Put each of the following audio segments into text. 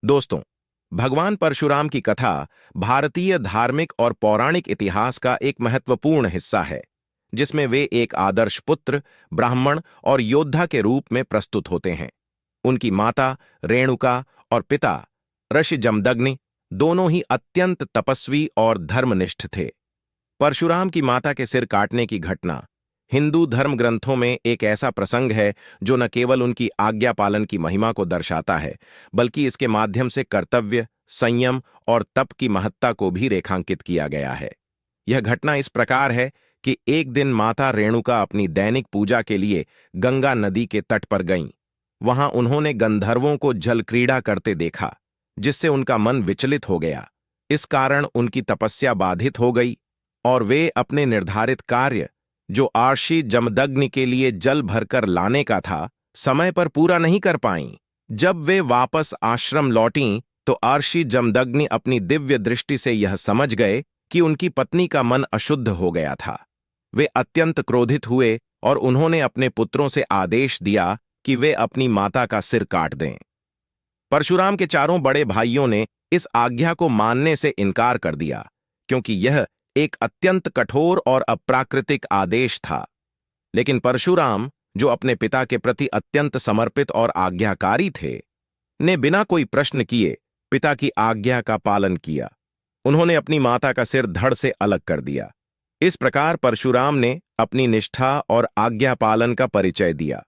दोस्तों, भगवान परशुराम की कथा भारतीय धार्मिक और पौराणिक इतिहास का एक महत्वपूर्ण हिस्सा है, जिसमें वे एक आदर्श पुत्र, ब्राह्मण और योद्धा के रूप में प्रस्तुत होते हैं। उनकी माता रेणुका और पिता ऋषि जमदग्नि दोनों ही अत्यंत तपस्वी और धर्मनिष्ठ थे। परशुराम की माता के सिर काटने की घटना हिंदू धर्म ग्रंथों में एक ऐसा प्रसंग है जो न केवल उनकी आज्ञा पालन की महिमा को दर्शाता है, बल्कि इसके माध्यम से कर्तव्य, संयम और तप की महत्ता को भी रेखांकित किया गया है। यह घटना इस प्रकार है कि एक दिन माता रेणुका अपनी दैनिक पूजा के लिए गंगा नदी के तट पर गईं। वहां उन्होंने गंधर्वों को जल क्रीड़ा करते देखा, जिससे उनका मन विचलित हो गया। इस कारण उनकी तपस्या बाधित हो गई और वे अपने निर्धारित कार्य, जो आर्षि जमदग्नि के लिए जल भरकर लाने का था, समय पर पूरा नहीं कर पाईं। जब वे वापस आश्रम लौटीं, तो आर्षि जमदग्नि अपनी दिव्य दृष्टि से यह समझ गए कि उनकी पत्नी का मन अशुद्ध हो गया था। वे अत्यंत क्रोधित हुए और उन्होंने अपने पुत्रों से आदेश दिया कि वे अपनी माता का सिर काट दें। परशुराम के चारों बड़े भाइयों ने इस आज्ञा को मानने से इनकार कर दिया, क्योंकि यह एक अत्यंत कठोर और अप्राकृतिक आदेश था। लेकिन परशुराम, जो अपने पिता के प्रति अत्यंत समर्पित और आज्ञाकारी थे, ने बिना कोई प्रश्न किए पिता की आज्ञा का पालन किया। उन्होंने अपनी माता का सिर धड़ से अलग कर दिया। इस प्रकार परशुराम ने अपनी निष्ठा और आज्ञा पालन का परिचय दिया।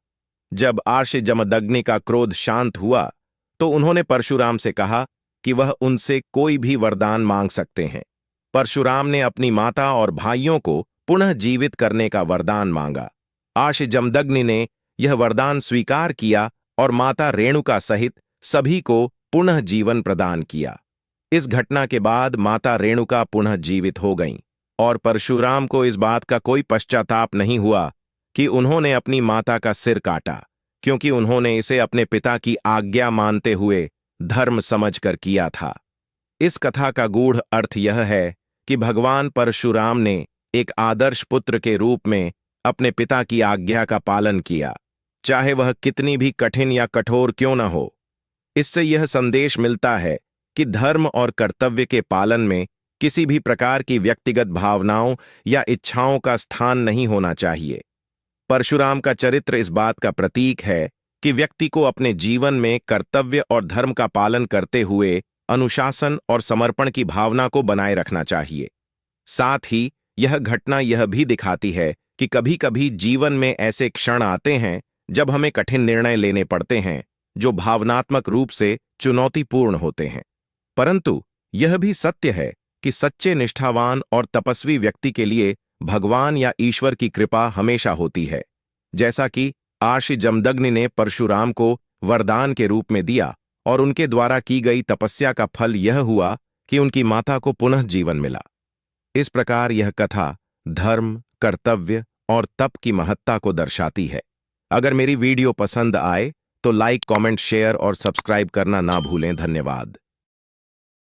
जब आर्षि जमदग्नि का क्रोध शांत हुआ, तो उन्होंने परशुराम से कहा कि वह उनसे कोई भी वरदान मांग सकते हैं। परशुराम ने अपनी माता और भाइयों को पुनः जीवित करने का वरदान मांगा। आर्षि जमदग्नि ने यह वरदान स्वीकार किया और माता रेणुका सहित सभी को पुनः जीवन प्रदान किया। इस घटना के बाद माता रेणुका पुनः जीवित हो गईं और परशुराम को इस बात का कोई पश्चाताप नहीं हुआ कि उन्होंने अपनी माता का सिर काटा, क्योंकि उन्होंने इसे अपने पिता की आज्ञा मानते हुए धर्म समझकर किया था। इस कथा का गूढ़ अर्थ यह है कि भगवान परशुराम ने एक आदर्श पुत्र के रूप में अपने पिता की आज्ञा का पालन किया, चाहे वह कितनी भी कठिन या कठोर क्यों न हो। इससे यह संदेश मिलता है कि धर्म और कर्तव्य के पालन में किसी भी प्रकार की व्यक्तिगत भावनाओं या इच्छाओं का स्थान नहीं होना चाहिए। परशुराम का चरित्र इस बात का प्रतीक है कि व्यक्ति को अपने जीवन में कर्तव्य और धर्म का पालन करते हुए अनुशासन और समर्पण की भावना को बनाए रखना चाहिए। साथ ही यह घटना यह भी दिखाती है कि कभी-कभी जीवन में ऐसे क्षण आते हैं जब हमें कठिन निर्णय लेने पड़ते हैं, जो भावनात्मक रूप से चुनौतीपूर्ण होते हैं। परंतु यह भी सत्य है कि सच्चे निष्ठावान और तपस्वी व्यक्ति के लिए भगवान या ईश्वर की कृपा हमेशा होती है। जैसा कि आर्षि जमदग्नि ने परशुराम को वरदान के रूप में दिया और उनके द्वारा की गई तपस्या का फल यह हुआ कि उनकी माता को पुनः जीवन मिला। इस प्रकार यह कथा धर्म, कर्तव्य और तप की महत्ता को दर्शाती है। अगर मेरी वीडियो पसंद आए तो लाइक, कमेंट, शेयर और सब्सक्राइब करना ना भूलें। धन्यवाद।